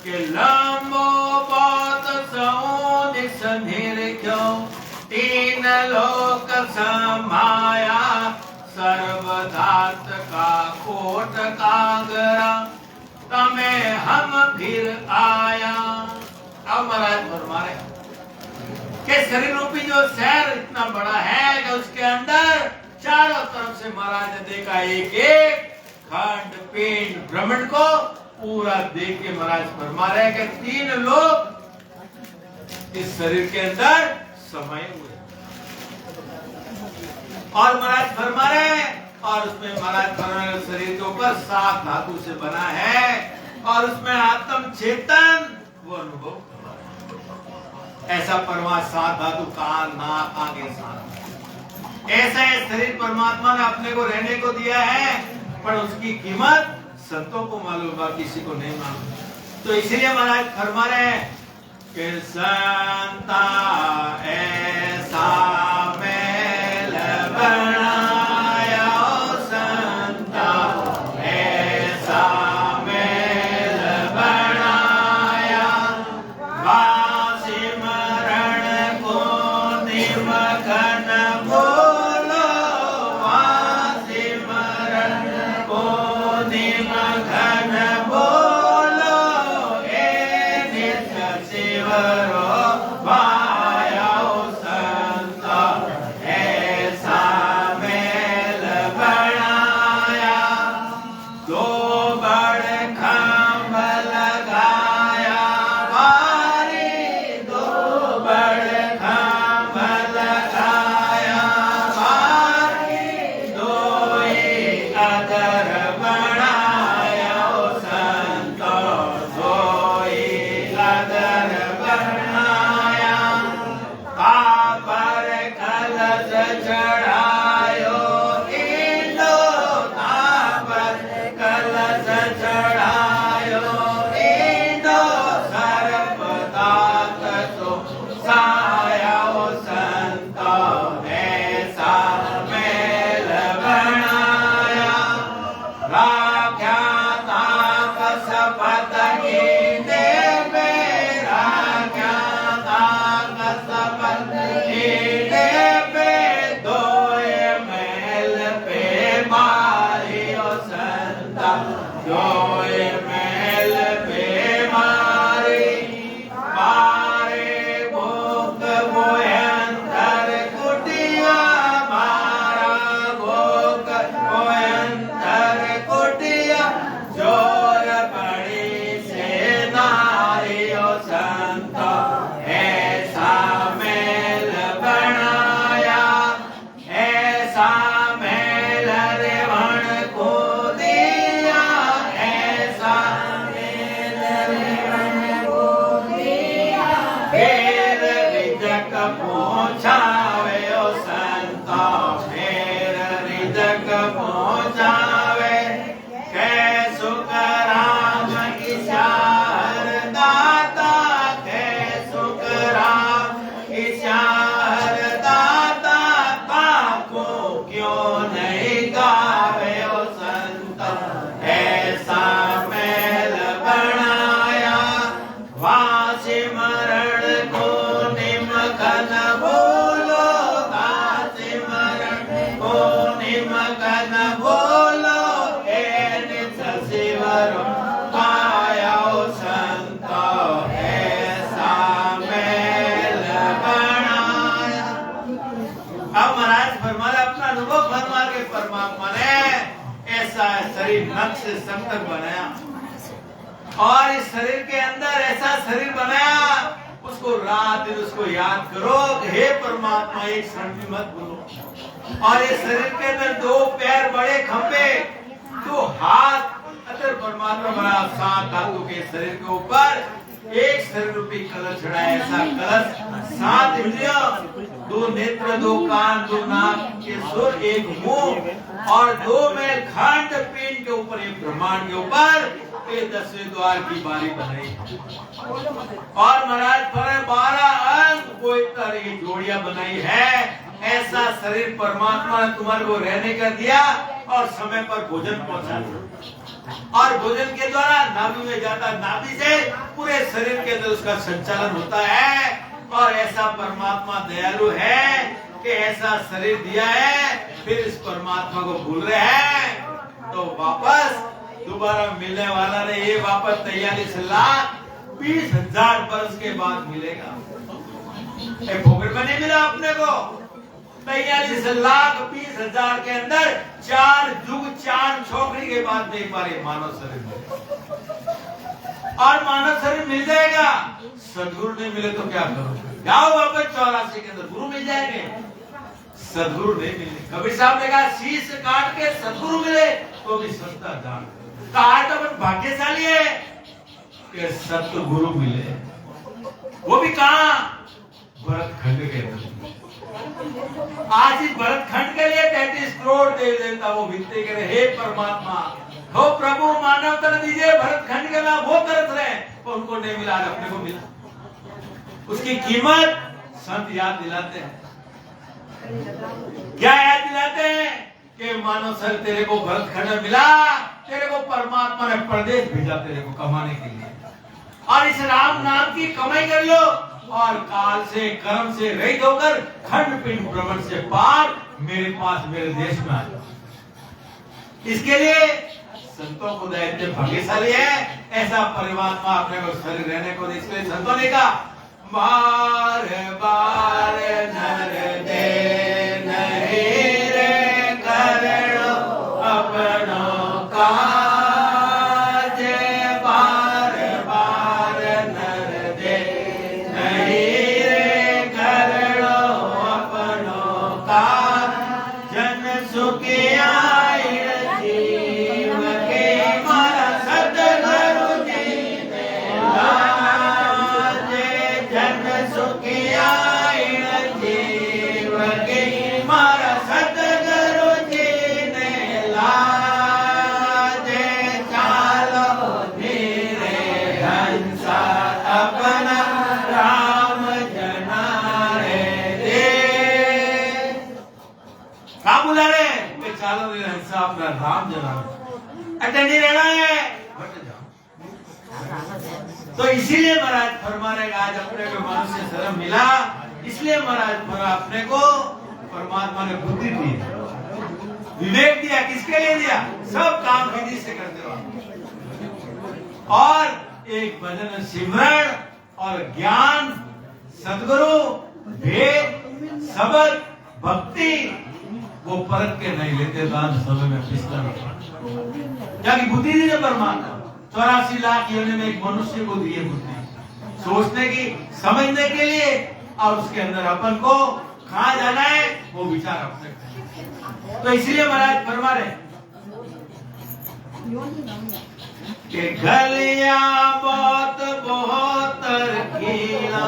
कि लंबो बात सौ दिस क्यों, तीन लोक समाया, सर्वधात का कोट कागरा, तमे हम फिर आया। अब महाराज फरमा रहे कि शरीर रूपी जो शहर इतना बड़ा है कि उसके अंदर चारों तरफ से महाराज ने देखा एक एक खंड पिंड ब्रह्मांड को पूरा देख के महाराज फरमा रहे कि तीन लोग इस शरीर के अंदर समाये हुए, और महाराज फरमा रहे और उसमें महाराज फरमा रहे शरीर के ऊपर 7 धातु से बना है, और उसमें आत्म चेतन वो अनुभव करवा रहे। ऐसा परमात्मा 7 धातु कान नाक आगे साथ, ऐसा है शरीर परमात्मा ने अपने को रहने को दिया है, पर उसकी कीमत संतों को मालूम बा, किसी को नहीं मालूम। तो इसीलिए महाराज फरमा रहे हैं कि संता ऐसा मेल बनाया, संता ऐसा मेल बनाया, वासी मरण को निमखन बोलो, वासी मरण को निमखन बोलो, ए नित्य शिवरो तक पहुँचावे ओ संता मेरा रिजक पहुँचावे कै सुख राम ईशार दाता कै सुख राम ईशार दाता ताको क्यों नहीं गावे ओ संता ऐसा महल बनाया वासी मरण को निमखन बोलो वासी मरण को निमखन बोलो ए निज शिवर पाया ओ संतो ऐसा महल बनाया। अब महाराज फरमा रहे अपना अनुभव फरमा के परमात्मा ने ऐसा शरीर नख से संकर बनाया और इस शरीर के अंदर ऐसा शरीर बनाया उसको रात दिन उसको याद करो हे परमात्मा एक क्षण भी मत भूलो। और इस शरीर के अंदर दो पैर बड़े खंभे दो हाथ अतर परमात्मा बना 7 धातु के शरीर के ऊपर एक शरीर रूपी कलश चढ़ा ऐसा कलश 7 इंद्रियों 2 नेत्र 2 कान 2 नाक के सुर एक मुंह और 2 मेल खंड पिंड के ऊपर एक ब्रह्मांड के ऊपर ये 10वें द्वार की बारी बनाई और महाराज पर 12 अंग कोई तरह की जोड़ियां बनाई है। ऐसा शरीर परमात्मा ने तुम्हारे को रहने का दिया और समय पर भोजन पहुंचा दिया और भोजन के द्वारा नाभि में जाता नाभि से पूरे शरीर के अंदर उसका संचालन होता है। और ऐसा परमात्मा दयालु है कि ऐसा शरीर दिया है फिर इस परमात्मा को भूल रहे हैं तो वापस दोबारा मिलने वाला ने ये वापस 43,20,000 वर्ष के बाद मिलेगा। भोगड़ में नहीं मिला अपने को 43,20,000 के अंदर 4 युग 4 छोकरी के बाद नहीं पा रही मानव शरीर में और मानव शरीर मिल जाएगा। सदगुरु नहीं मिले तो क्या करो जाओ वापस 84 के अंदर गुरु मिल जाएंगे सदगुरु नहीं मिले। कबीर साहब ने कहा शीश काट के सदगुरु मिले तो भी सस्ता दान कहा तो अपन भाग्यशाली है कि सतगुरु मिले वो भी कहा भरत खंड के अंदर। आज इस भरत खंड के लिए 33 करोड़ देव देवता वो विनती करे हे परमात्मा हो प्रभु मानव तर दीजिए भरत खंड के नाम वो तरस रहे पर उनको नहीं मिला अपने को मिला। उसकी कीमत संत याद दिलाते हैं क्या याद दिलाते हैं कि मानव सर तेरे को भरत खंड मिला तेरे को परमात्मा ने प्रदेश भेजा तेरे को कमाने के लिए और इस राम नाम की कमाई कर लो और काल से कर्म से रहित होकर खंड पिंड भ्रमण से पार मेरे पास मेरे देश में आ जाओ। इसके लिए संतों को दैत्य भाग्यशाली है ऐसा परमात्मा अपने को शरीर रहने को इसलिए संतों ने कहा बार बार नर दे नहीं रे करो अपनों का बार बार नर दे नहीं रे करो अपनों का जन सुखिया जीव के मारा सतगुरु जी ने लाजे जन सुखिया जीव के मारा सतगुरु जी ने लाजे चालो धीरे हंसा अपना राम जना रे दे क्या बोला रे कि चालो रे हंसा अपना राम जना अटेंडी रहना है हट जाओ। तो इसीलिए महाराज फरमा रहे आज अपने को मनुष्य शर्म मिला इसलिए महाराज फरमा अपने को परमात्मा ने बुद्धि दी विवेक दिया किसके लिए दिया सब काम विधि से करते रहो और एक भजन सिमरण और ज्ञान सदगुरु भेद शब्द भक्ति वो परख के नहीं लेते दान समय में फिसला जाकी बुद्धि दी परमात्मा 84 लाख योनि में एक मनुष्य को दिए बुद्धि सोचने की समझने के लिए और उसके अंदर अपन को कहाँ जाना है वो विचार अपने तो इसलिए महाराज फरमा रहे कि गलियां बहुत बहुत रखीला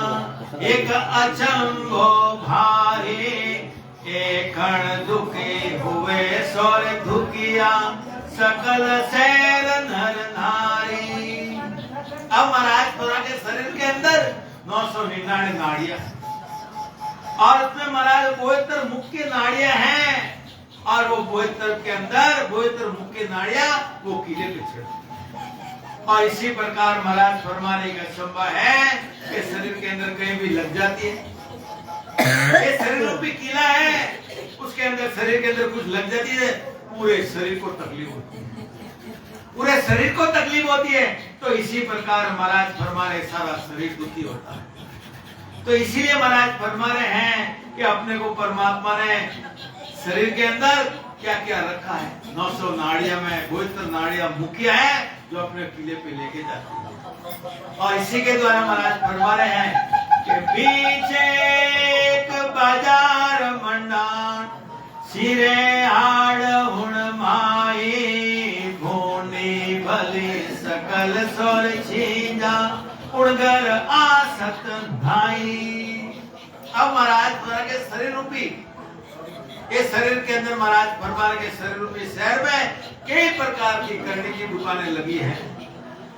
एक अचंभो भारी, एक क्षण दुखी हुए सौर दुखिया, सकल शैल नर नारी। अब महाराज थोड़ा के शरीर के अंदर 999 नाड़ियां, और उसमें महाराज बोहित्र मुख्य नाड़ियां हैं, और वो बोहित्र के अंदर बोहित्र मुख्य नाड़ियां वो किले पे छिड़कती। और इसी प्रकार महाराज फरमाने का संभव है कि शरीर के अंदर कहीं भी लग जाती है। ये शरीर रूपी किला है, उसके अंदर शरीर के अंदर कुछ लग जाती है, पूरे शरीर को तकलीफ होती है, पूरे शरीर को तकलीफ होती है। तो इसी प्रकार महाराज फरमा रहे सारा शरीर दुखी होता है। तो इसीलिए महाराज फरमा रहे हैं कि अपने को परमात्मा ने शरीर के अंदर क्या क्या रखा है। 900 नाड़ियां में बोहित्र नाड़ियां मुख्य है जो अपने किले पे लेके जाती है। और इसी के द्वारा महाराज फरमा रहे हैं कि पीछे एक बाजार मंडान, सिरे हाड़ हुण माई, भूनी भली सकल सोर छीजा, उड़गर आसत धाई। अब महाराज के शरीर रूपी ये शरीर के अंदर महाराज फरमान के शरीर रूपी शहर में कई प्रकार की करने की दुकानें लगी हैं,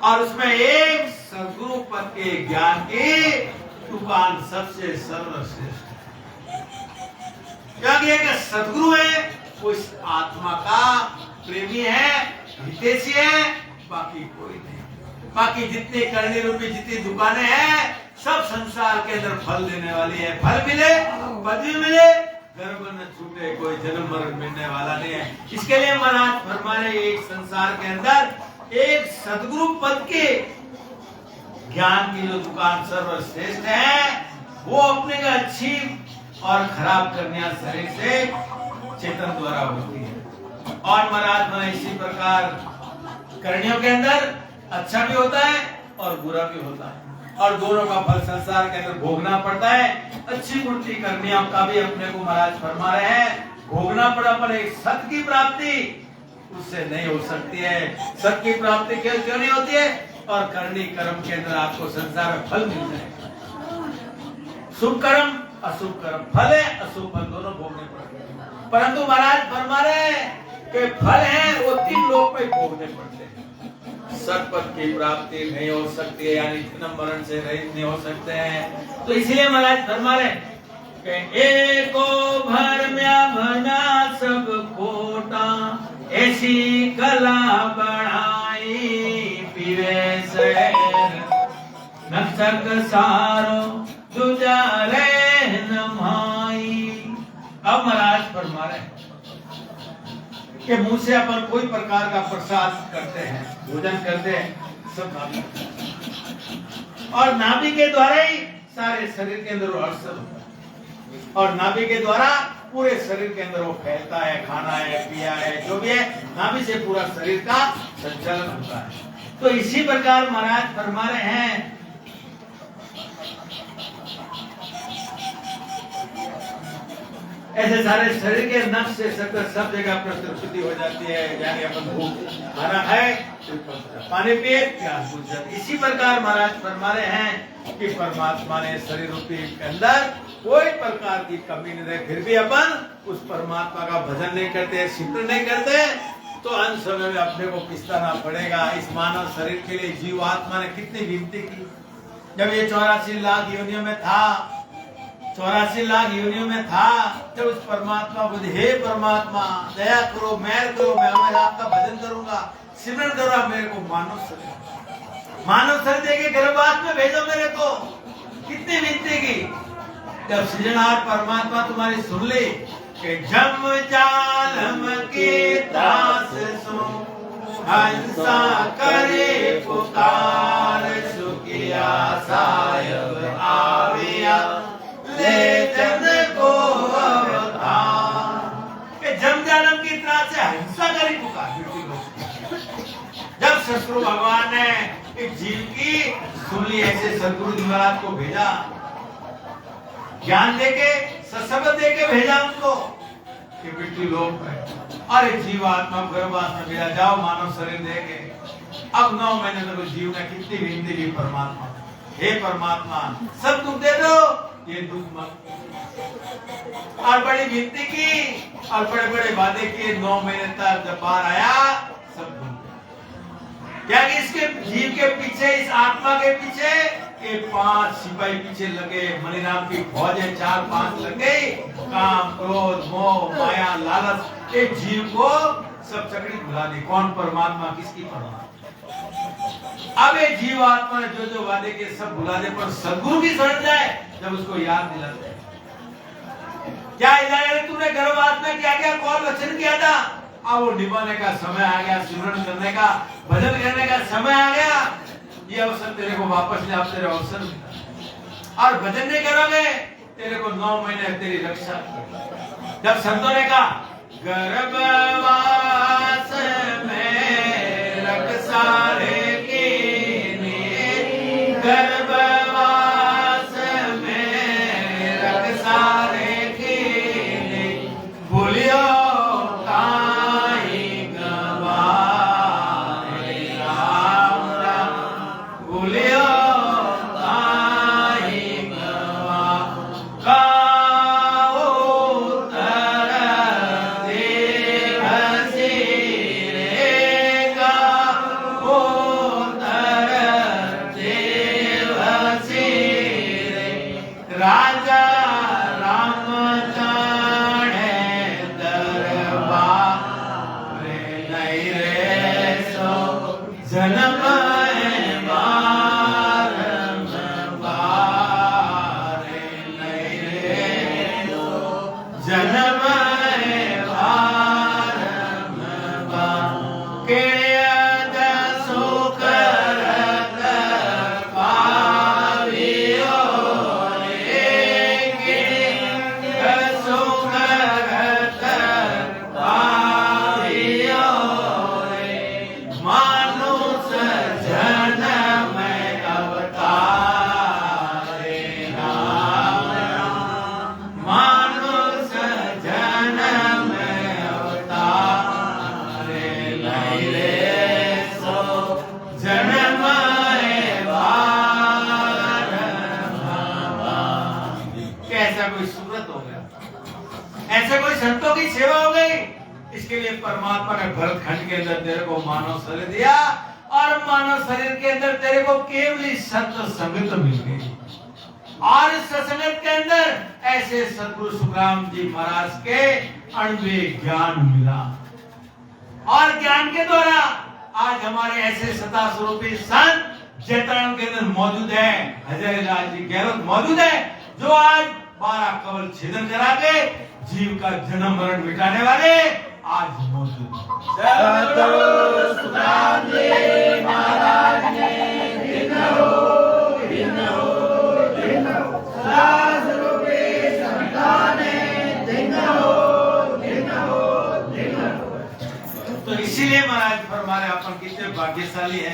और उसमें एक सद्गुरु पद के ज्ञान की दुकान सबसे सर्वश्रेष्ठ। क्योंकि एक सद्गुरु है, वो इस आत्मा का प्रेमी है, हितैषी है, बाकी कोई नहीं। बाकी जितनी करनी रूपी जितनी दुकानें हैं सब संसार के अंदर फल देने वाली है। फल मिले, पदवी मिले, गर्भ न छूटे, कोई जन्म मरण मिलने वाला नहीं है। इसके लिए महाराज फरमाने एक संसार के अंदर एक सद्गुरु पद के ज्ञान की जो दुकान सर्वश्रेष्ठ है, वो अपने का अच्छी और खराब करने शरीर से चेतन द्वारा होती है। और महाराज ने इसी प्रकार करणियों के अंदर अच्छा भी होता है और बुरा भी होता है, और दोनों का फल संसार के अंदर भोगना पड़ता है। अच्छी मूर्ति करनियों का भी अपने को महाराज फरमा रहे हैं भोगना पड़ा, पर एक सत की प्राप्ति उससे नहीं हो सकती है। सत की प्राप्ति क्यों नहीं होती है? और करनी कर्म के अंदर आपको संसार में फल मिल जाएगा। शुभ कर्म अशुभ कर्म, फल है अशुभ फल दोनों भोगने पड़ते हैं। परंतु महाराज फरमा रहे कि फल है वो 3 लोक में भोगने पड़ते हैं। सतपथ की प्राप्ति नहीं हो सकती है, यानी जन्म मरण से रहित नहीं हो सकते हैं। तो इसलिए महाराज फरमा रहे कि एको भरम्या भरना सब खोटा, ऐसी कला बढ़ाई पीवे शहर, नक्षक सारो जुजारे नमाई। अब महाराज फरमा रहे कि मुंह से अपन कोई प्रकार का प्रसाद करते हैं, भोजन करते हैं, सब नाभि, और नाभि के द्वारा ही सारे शरीर के अंदर वो अवसर होता है, और नाभि के द्वारा पूरे शरीर के अंदर वो फैलता है, खाना है, पिया है, जो भी है, नाभि से पूरा शरीर का संचालन होता है। तो इसी प्रकार महाराज फरमा रहे हैं ऐसे सारे शरीर के नफ्स से सब जगह प्रस्तुति हो जाती है। यानी अपन भूख खाना खाए, पानी पिए, प्यास बुझ जाती। इसी प्रकार महाराज फरमा रहे हैं कि परमात्मा ने शरीर रूपी के अंदर कोई प्रकार की कमी नहीं रहे, फिर भी अपन उस परमात्मा का भजन नहीं करते, सिमरन नहीं करते, तो अंत समय में अपने को पिछताना पड़ेगा। इस मानव शरीर के लिए जीवात्मा ने कितनी विनती की। जब ये 84 लाख योनियों में था, 84 लाख योनियों में था, जब उस परमात्मा को हे परमात्मा दया करो, मेहर करो, मैं आपका भजन करूंगा, सिमरन करूंगा, मेरे को मानव शरीर दे के गर्भवास में भेजो मेरे को। कितनी विनती की। जब सृजनहार परमात्मा तुम्हारी सुन ली कि जम जालम के त्रास सो हंसा करे पुकार, सुखिया सायब आविया ले जन को अवतार। के जम जालम की त्रास से हंसा करी पुकार। जब सतगुरु भगवान ने एक जीव की सुन ली, ऐसे सतगुरु जी महाराज को भेजा, ज्ञान देके सत्संग देके भेजा उनको कि बिट्टी लोग में अरे जीवात्मा गर्भवास में भेजा, जाओ मानव शरीर देके। अब 9 महीने तक जीव ने कितनी विनती की परमात्मा, हे परमात्मा सब दुख दे दो, ये दुख मत। और बड़ी विनती की और बड़े बड़े वादे किए, 9 महीने तक जब बाहर आया सब दुख। क्या कि इसके जीव के पीछे, इस आत्मा के पीछे ये 5 सिपाही पीछे लगे, मणिराम की फौजें 4-5 लग गई। काम, क्रोध, मोह, माया, लालच, ये जीव को सब चकड़ी भुला दी। कौन परमात्मा, किसकी परमात्मा? अब ये जीव आत्मा ने जो जो वादे के सब भुला दे, पर सदगुरु की शरण जाए जब उसको याद दिलाते हैं। क्या इलाज, तूने गर्भवास में क्या क्या कौन वचन किया था, अब वो निभाने का समय आ गया, सिमरन करने का, भजन करने का समय आ गया। ये अवसर तेरे को वापस ले, आप तेरे अवसर मिला। और भजन नहीं करोगे तेरे को 9 महीने तेरी रक्षा। जब संतों ने कहा गर्भवास में रक्षा रे कीनी, गर्भवास में रक्षा रे कीनी, बोलियो संतों की सेवा हो गई। इसके लिए परमात्मा ने भरत खंड के अंदर तेरे को मानव शरीर दिया, और मानव शरीर के अंदर तेरे को केवल सत संगत मिल गई। और इस सत्संगत के अंदर ऐसे सतगुरु सुखराम जी महाराज के अणुवे ज्ञान मिला, और ज्ञान के द्वारा आज हमारे ऐसे सता स्वरूपी संत जैतरण के अंदर मौजूद है। हजारीलाल जी गहलोत मौजूद है, जो आज 12 कवल छेदन करा के जीव का जन्म मरण मिटाने वाले आज मौजूद हैं। सतगुरु सुखराम जी महाराज ने दिन हो सतगुरु संतान दिन हो। तो इसीलिए महाराज फरमा रहे अपन कितने भाग्यशाली हैं।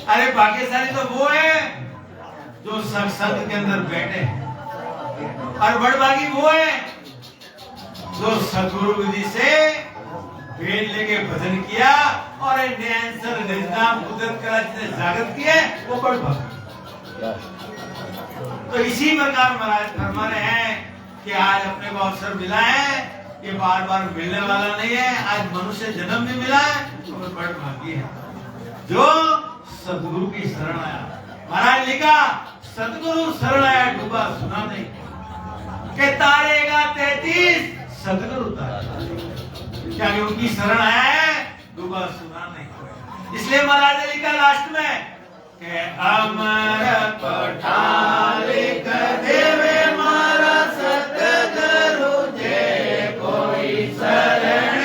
अरे भाग्यशाली तो वो है जो सत्संग के अंदर बैठे, और बड़भागी वो है जो सतगुरु विधि से वेद लेके भजन किया, और निजाम कुदरत का जिसने जागृत किया वो बड़भागी। तो इसी प्रकार महाराज फरमा रहे हैं कि आज अपने को अवसर मिला है, ये बार बार मिलने वाला नहीं है। आज मनुष्य जन्म भी मिला है तो वो बड़भागी है जो सतगुरु की शरण आया। महाराज लिखा सतगुरु शरण आया डूबा सुना नहीं, के तारेगा 33 सतगुरु क्या उनकी शरण आया है, डूबा सुना नहीं। इसलिए महाराज ने लिखा लास्ट में के अमर पठार देवे मारा सतगुरु जे कोई शरण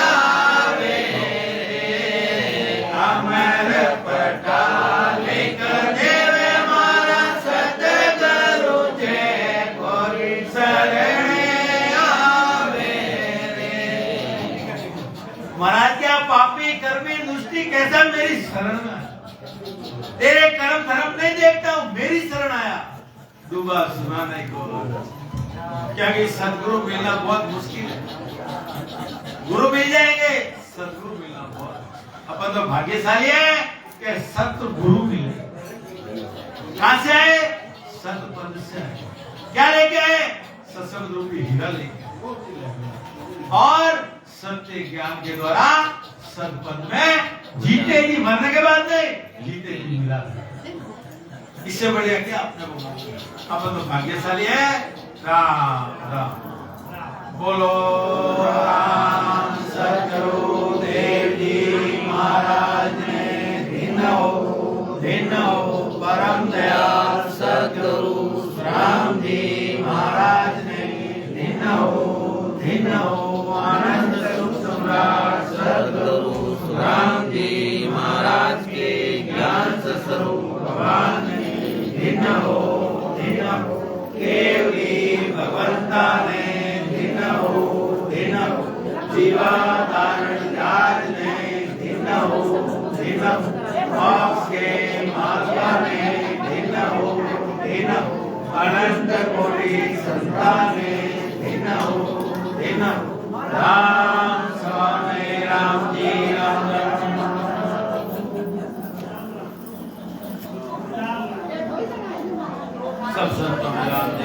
आवे, अमर पठार देवे मारा सतगुरु जे कोई शरण। महाराज क्या पापी कर्मी दुष्टि कैसा मेरी शरण में, तेरे कर्म धर्म नहीं देखता हूँ, मेरी शरण आया डूबा सुना नहीं को। क्या कि सदगुरु मिलना बहुत मुश्किल है। गुरु मिल जाएंगे, सदगुरु मिलना बहुत, अपन तो भाग्यशाली है कि सतगुरु मिले। कहां से आए? सतपद से आए। क्या लेके आए? सत्संग रूपी हीरा लेके आए और सत्य ज्ञान के द्वारा सतपद में जीते ही, मरने के बाद नहीं, जीते ही मिला। इससे बढ़िया क्या अपने को? अपन तो भाग्यशाली है। राम राम बोलो। राम सतगुरु देव जी महाराज ने धन्य हो परम दयाल सतगुरु राम जी महाराज ने धन्य हो आनंद स्वरूप सम्राट सतगुरु राम जी महाराज के ज्ञान स्वरूप भगवान ने धन्य हो केवली भगवंता ने धन्य हो जीवाधारण राज ने धन्य हो मोक्ष के माता ने धन्य हो अनंत कोटि संतान ने धन्य हो राम स्वामी राम जी राम सब संतों में